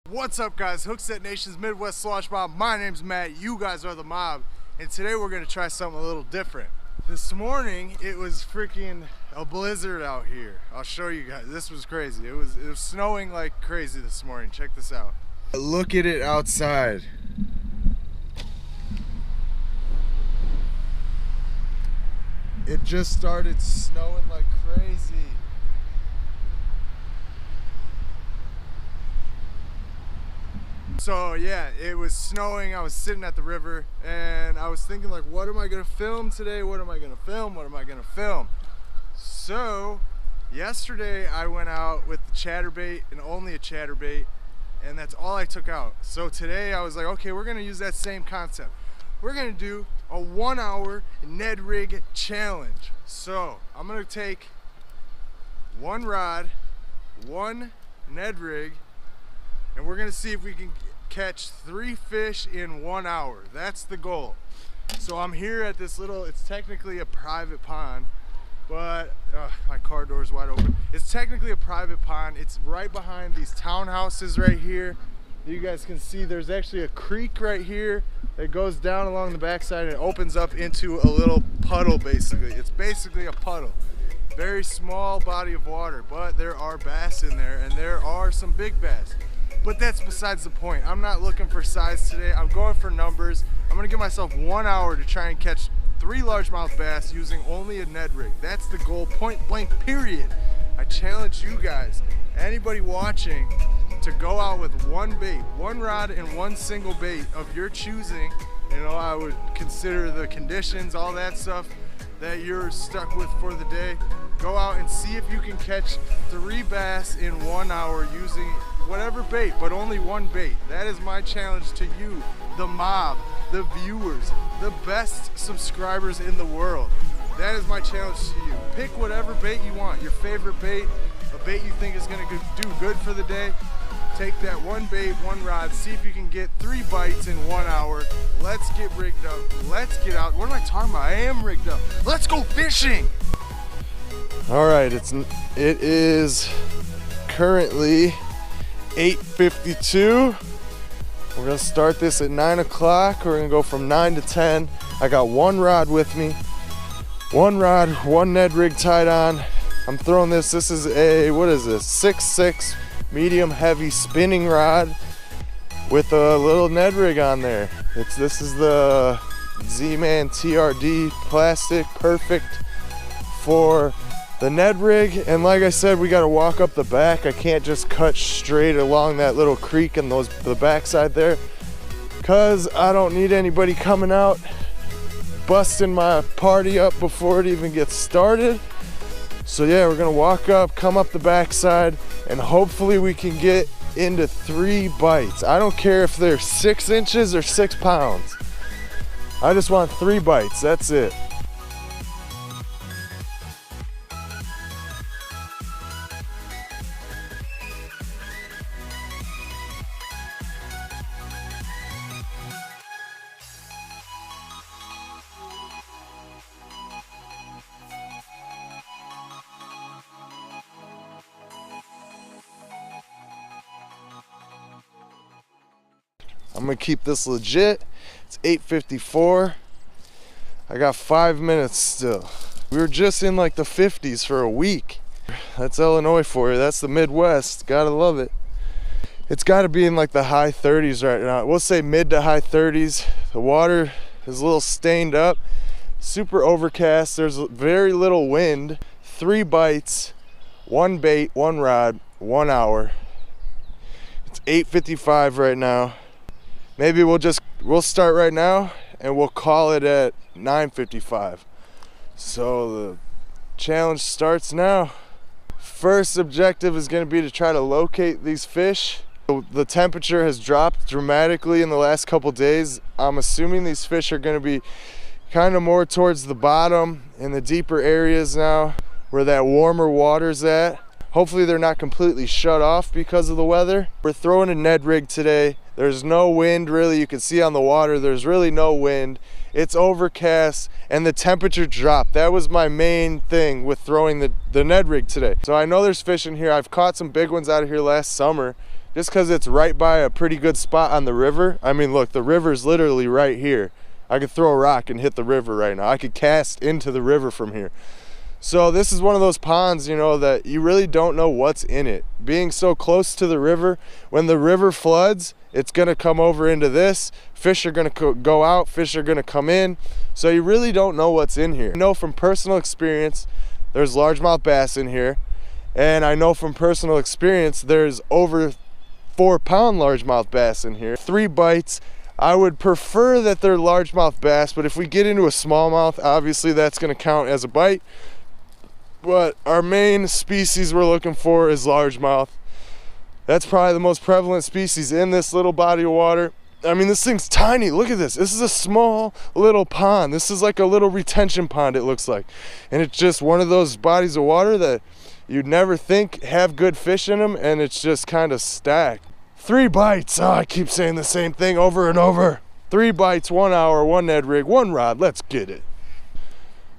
What's up, guys? Hookset Nation's Midwest Slosh Mob. My name's Matt. You guys are the mob, and today we're gonna try something a little different. This morning it was freaking a blizzard out here. I'll show you guys. This was crazy. It was snowing like crazy this morning. Check this out. Look at it outside. It just started snowing like crazy. So yeah, it was snowing. I was sitting at the river and I was thinking, like, what am I gonna film today? What am I gonna film? What am I gonna film? So yesterday I went out with the chatterbait and only a chatterbait, and that's all I took out. So today I was like, okay, we're gonna use that same concept. We're gonna do a 1 hour Ned Rig challenge. So I'm gonna take one rod, one Ned Rig, and we're gonna see if we can catch 3 fish in 1 hour. That's the goal. So I'm here at this little, it's technically a private pond, but my car door is wide open. It's technically a private pond. It's right behind these townhouses right here. You guys can see there's actually a creek right here that goes down along the backside and it opens up into a little puddle. Basically, it's basically a puddle. Very small body of water, but there are bass in there, and there are some big bass. But that's besides the point. I'm not looking for size today. I'm going for numbers. I'm gonna give myself 1 hour to try and catch 3 largemouth bass using only a Ned Rig. That's the goal, point blank, period. I challenge you guys, anybody watching, to go out with one bait, one rod and one single bait of your choosing. You know, I would consider the conditions, all that stuff that you're stuck with for the day. Go out and see if you can catch 3 bass in 1 hour using whatever bait, but only one bait. That is my challenge to you, the mob, the viewers, the best subscribers in the world. That is my challenge to you. Pick whatever bait you want, your favorite bait, a bait you think is gonna do good for the day. Take that one bait, one rod, see if you can get 3 bites in 1 hour. Let's get rigged up. Let's get out. What am I talking about? I am rigged up. Let's go fishing. All right, it is currently 8:52. We're gonna start this at 9 o'clock. We're gonna go from 9 to 10. I got one rod with me. One rod, one Ned Rig tied on. I'm throwing this. This is a, what is this? 6'6" medium heavy spinning rod with a little Ned Rig on there. This is the Z-Man TRD plastic, perfect for the Ned Rig. And like I said, we got to walk up the back. I can't just cut straight along that little creek and the backside there, because I don't need anybody coming out busting my party up before it even gets started. So yeah, we're gonna walk up, come up the backside, and hopefully we can get into 3 bites. I don't care if they're 6 inches or 6 pounds. I just want 3 bites, that's it. I'm gonna keep this legit. It's 8:54. I got 5 minutes still. We were just in like the 50s for a week. That's Illinois for you. That's the Midwest. Gotta love it. It's gotta be in like the high 30s right now. We'll say mid to high 30s. The water is a little stained up. Super overcast. There's very little wind. 3 bites, 1 bait, 1 rod, 1 hour. It's 8:55 right now. Maybe we'll start right now and we'll call it at 9:55. So the challenge starts now. First objective is going to be to try to locate these fish. The temperature has dropped dramatically in the last couple days. I'm assuming these fish are going to be kind of more towards the bottom in the deeper areas now where that warmer water's at. Hopefully they're not completely shut off because of the weather. We're throwing a Ned Rig today. There's no wind really. You can see on the water there's really no wind. It's overcast and the temperature dropped. That was my main thing with throwing the Ned Rig today. So I know there's fish in here. I've caught some big ones out of here last summer. just because it's right by a pretty good spot on the river. I mean, look, the river's literally right here. I could throw a rock and hit the river right now. I could cast into the river from here. So this is one of those ponds, you know, that you really don't know what's in it. Being so close to the river, when the river floods, it's gonna come over into this. Fish are gonna go out, fish are gonna come in. So you really don't know what's in here. I know from personal experience, there's largemouth bass in here. And I know from personal experience, there's over 4-pound largemouth bass in here. 3 bites. I would prefer that they're largemouth bass, but if we get into a smallmouth, obviously that's gonna count as a bite. But our main species we're looking for is largemouth. That's probably the most prevalent species in this little body of water. I mean, this thing's tiny. Look at this. This is a small little pond. This is like a little retention pond, it looks like. And it's just one of those bodies of water that you'd never think have good fish in them, and it's just kind of stacked. 3 bites. Oh, I keep saying the same thing over and over. 3 bites, 1 hour, 1 Ned rig, 1 rod. Let's get it.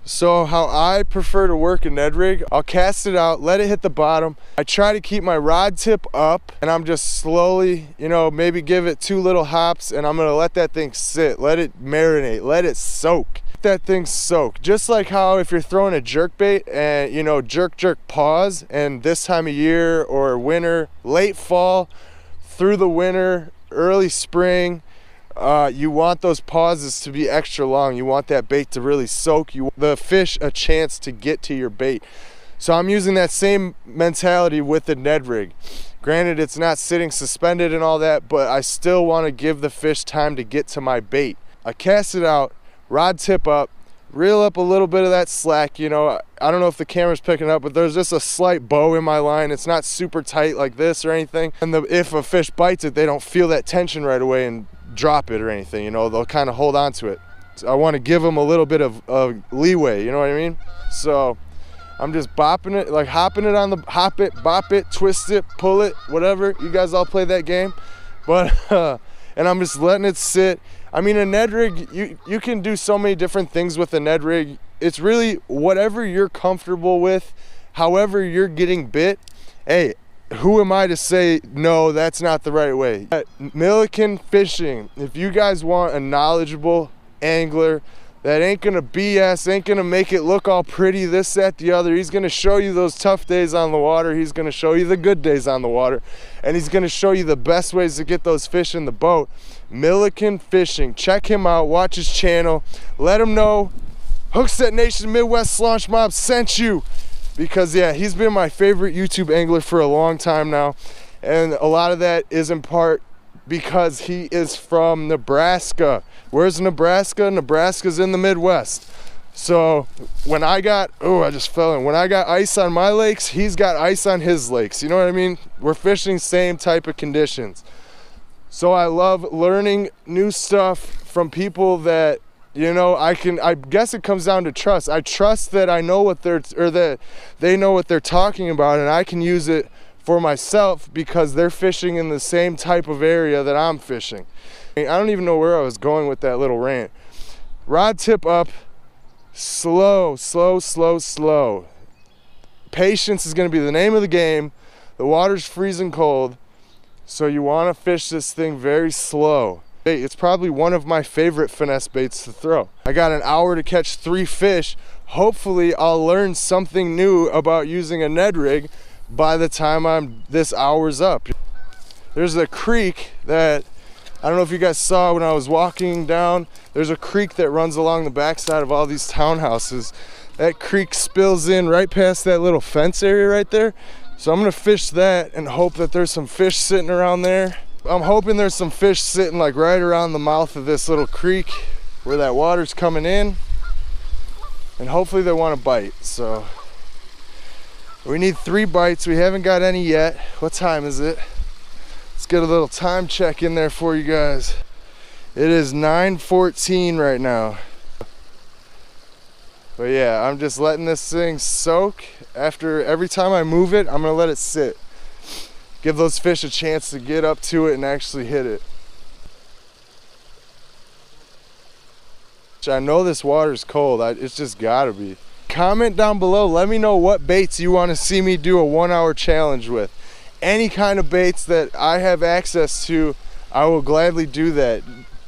So how I prefer to work a Ned rig, I'll cast it out, let it hit the bottom. I try to keep my rod tip up, and I'm just slowly, you know, maybe give it 2 little hops, and I'm gonna let that thing sit, let it marinate, let it soak. Let that thing soak. Just like how if you're throwing a jerk bait and, you know, jerk, pause, and this time of year or winter, late fall, through the winter, early spring, you want those pauses to be extra long. You want that bait to really soak. You want the fish a chance to get to your bait. So I'm using that same mentality with the Ned rig. Granted, it's not sitting suspended and all that, but I still want to give the fish time to get to my bait. I cast it out, rod tip up, reel up a little bit of that slack. You know, I don't know if the camera's picking up, but there's just a slight bow in my line. It's not super tight like this or anything. And if a fish bites it, they don't feel that tension right away and drop it or anything. You know, they'll kind of hold on to it. So I want to give them a little bit of leeway, you know what I mean? So I'm just bopping it, like hopping it on the, hop it, bop it, twist it, pull it, whatever. You guys all play that game. But, and I'm just letting it sit. I mean, a Ned rig, you can do so many different things with a Ned rig. It's really whatever you're comfortable with, however you're getting bit. Hey, who am I to say, no, that's not the right way? At Milliken Fishing, if you guys want a knowledgeable angler that ain't gonna BS, ain't gonna make it look all pretty, this, that, the other, he's gonna show you those tough days on the water, he's gonna show you the good days on the water, and he's gonna show you the best ways to get those fish in the boat. Milliken Fishing, check him out, watch his channel, let him know Hookset Nation Midwest Launch Mob sent you. Because yeah, he's been my favorite YouTube angler for a long time now, and a lot of that is in part because he is from Nebraska. Where's Nebraska? Nebraska's in the Midwest. So when I got, I just fell in. When I got ice on my lakes, he's got ice on his lakes. You know what I mean? We're fishing same type of conditions. So I love learning new stuff from people that, you know, I guess it comes down to trust. I trust that I know what that they know what they're talking about, and I can use it for myself because they're fishing in the same type of area that I'm fishing. I don't even know where I was going with that little rant. Rod tip up, slow, slow, slow, slow. Patience is gonna be the name of the game. The water's freezing cold, so you wanna fish this thing very slow. It's probably one of my favorite finesse baits to throw. I got an hour to catch 3 fish. Hopefully I'll learn something new about using a Ned rig by the time this hour's up. There's a creek that, I don't know if you guys saw when I was walking down, there's a creek that runs along the backside of all these townhouses. That creek spills in right past that little fence area right there. So I'm gonna fish that and hope that there's some fish sitting around there. I'm hoping there's some fish sitting like right around the mouth of this little creek where that water's coming in, and hopefully they want to bite. So we need 3 bites. We haven't got any yet. What time is it? Let's get a little time check in there for you guys. It is 9:14 right now. But yeah, I'm just letting this thing soak. After every time I move it, I'm gonna let it sit. Give those fish a chance to get up to it and actually hit it. I know this water's cold. It's just gotta be. Comment down below. Let me know what baits you want to see me do a 1-hour challenge with. any kind of baits that I have access to, I will gladly do that.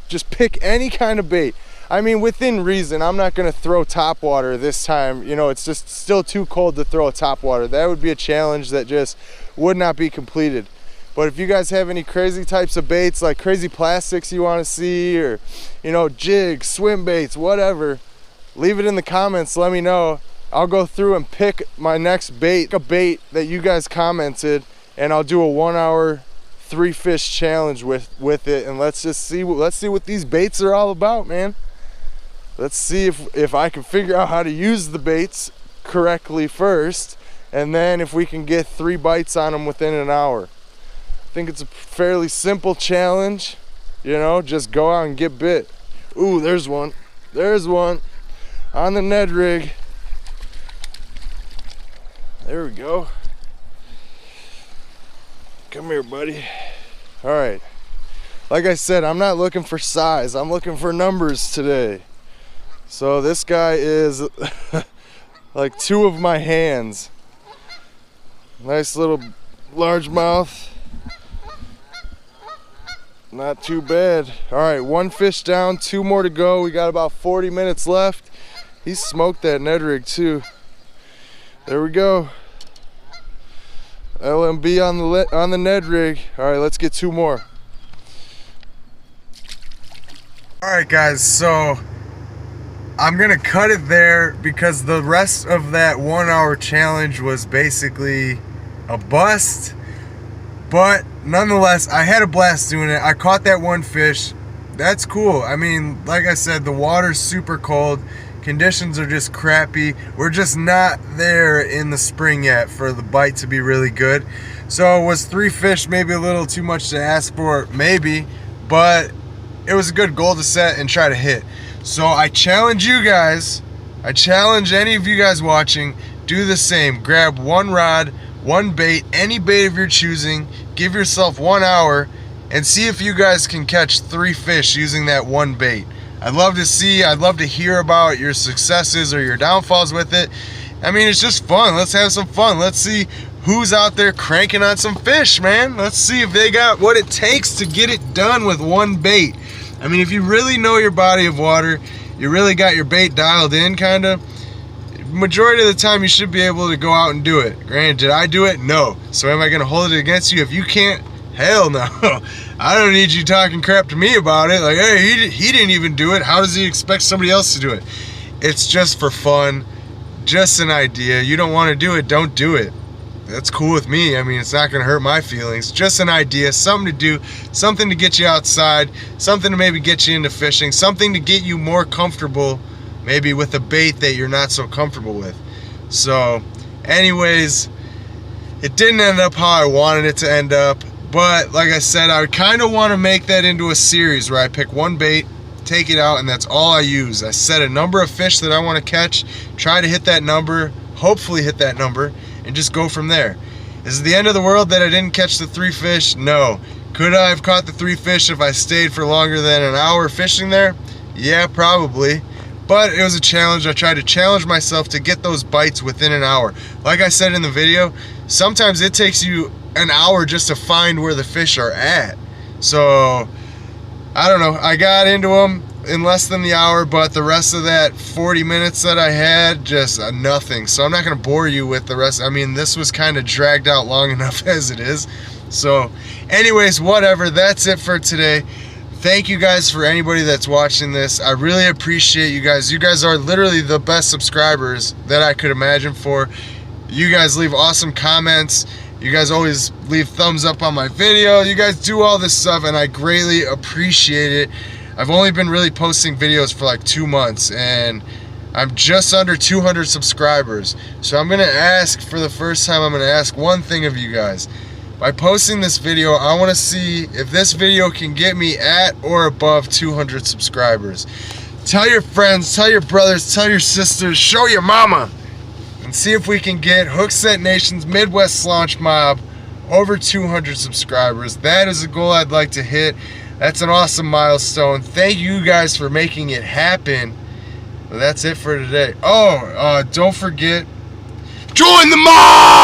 Just pick any kind of bait. I mean, within reason. I'm not gonna throw topwater this time. You know, it's just still too cold to throw a topwater. That would be a challenge that just would not be completed. But if you guys have any crazy types of baits, like crazy plastics you want to see, or, you know, jigs, swim baits, whatever, leave it in the comments. Let me know. I'll go through and pick my next bait, a bait that you guys commented, and I'll do a 1 hour 3 fish challenge with it. And let's see what these baits are all about, man. Let's see if I can figure out how to use the baits correctly first, and then if we can get 3 bites on them within an hour. I think it's a fairly simple challenge, you know, just go out and get bit. Ooh, there's one. There's one on the Ned rig. There we go. Come here, buddy. All right. Like I said, I'm not looking for size. I'm looking for numbers today. So this guy is like 2 of my hands. Nice little largemouth. Not too bad. All right, 1 fish down, 2 more to go. We got about 40 minutes left. He smoked that Ned rig too. There we go. LMB on the Ned rig. All right, let's get 2 more. All right, guys, so I'm gonna cut it there because the rest of that 1 hour challenge was basically a bust. But nonetheless, I had a blast doing it. I caught that 1 fish. That's cool. I mean, like I said, the water's super cold. Conditions are just crappy. We're just not there in the spring yet for the bite to be really good. So was 3 fish maybe a little too much to ask for? Maybe. But it was a good goal to set and try to hit. So I challenge you guys. I challenge any of you guys watching. Do the same. Grab 1 rod, 1 bait, any bait of your choosing. Give yourself 1 hour and see if you guys can catch 3 fish using that 1 bait. I'd love to see, I'd love to hear about your successes or your downfalls with it. I mean, it's just fun. Let's have some fun. Let's see who's out there cranking on some fish, man. Let's see if they got what it takes to get it done with 1 bait. I mean, if you really know your body of water, you really got your bait dialed in, kind of, majority of the time you should be able to go out and do it. Granted, did I do it? No. So am I going to hold it against you if you can't? Hell no. I don't need you talking crap to me about it. Like, hey, he didn't even do it. How does he expect somebody else to do it? It's just for fun. Just an idea. You don't want to do it, don't do it. That's cool with me. I mean, it's not going to hurt my feelings. Just an idea, something to do, something to get you outside, something to maybe get you into fishing, something to get you more comfortable maybe with a bait that you're not so comfortable with. So anyways, it didn't end up how I wanted it to end up, but like I said, I kind of want to make that into a series where I pick 1 bait, take it out, and that's all I use. I set a number of fish that I want to catch, try to hit that number, hopefully hit that number, and just go from there. Is it the end of the world that I didn't catch the 3 fish? No. Could I have caught the 3 fish if I stayed for longer than an hour fishing there? Yeah, probably. But it was a challenge. I tried to challenge myself to get those bites within an hour. Like I said in the video, sometimes it takes you an hour just to find where the fish are at. So, I don't know. I got into them in less than the hour, but the rest of that 40 minutes that I had, just nothing. So I'm not going to bore you with the rest. I mean, this was kind of dragged out long enough as it is. So, anyways, whatever. That's it for today. Thank you guys for anybody that's watching this. I really appreciate you guys. You guys are literally the best subscribers that I could imagine for. You guys leave awesome comments. You guys always leave thumbs up on my video. You guys do all this stuff, and I greatly appreciate it. I've only been really posting videos for like 2 months, and I'm just under 200 subscribers. So I'm gonna ask, for the first time, I'm gonna ask one thing of you guys. By posting this video, I want to see if this video can get me at or above 200 subscribers. Tell your friends, tell your brothers, tell your sisters, show your mama, and see if we can get Hookset Nation's Midwest Launch Mob over 200 subscribers. That is a goal I'd like to hit. That's an awesome milestone. Thank you guys for making it happen. Well, that's it for today. Oh, don't forget, join the mob!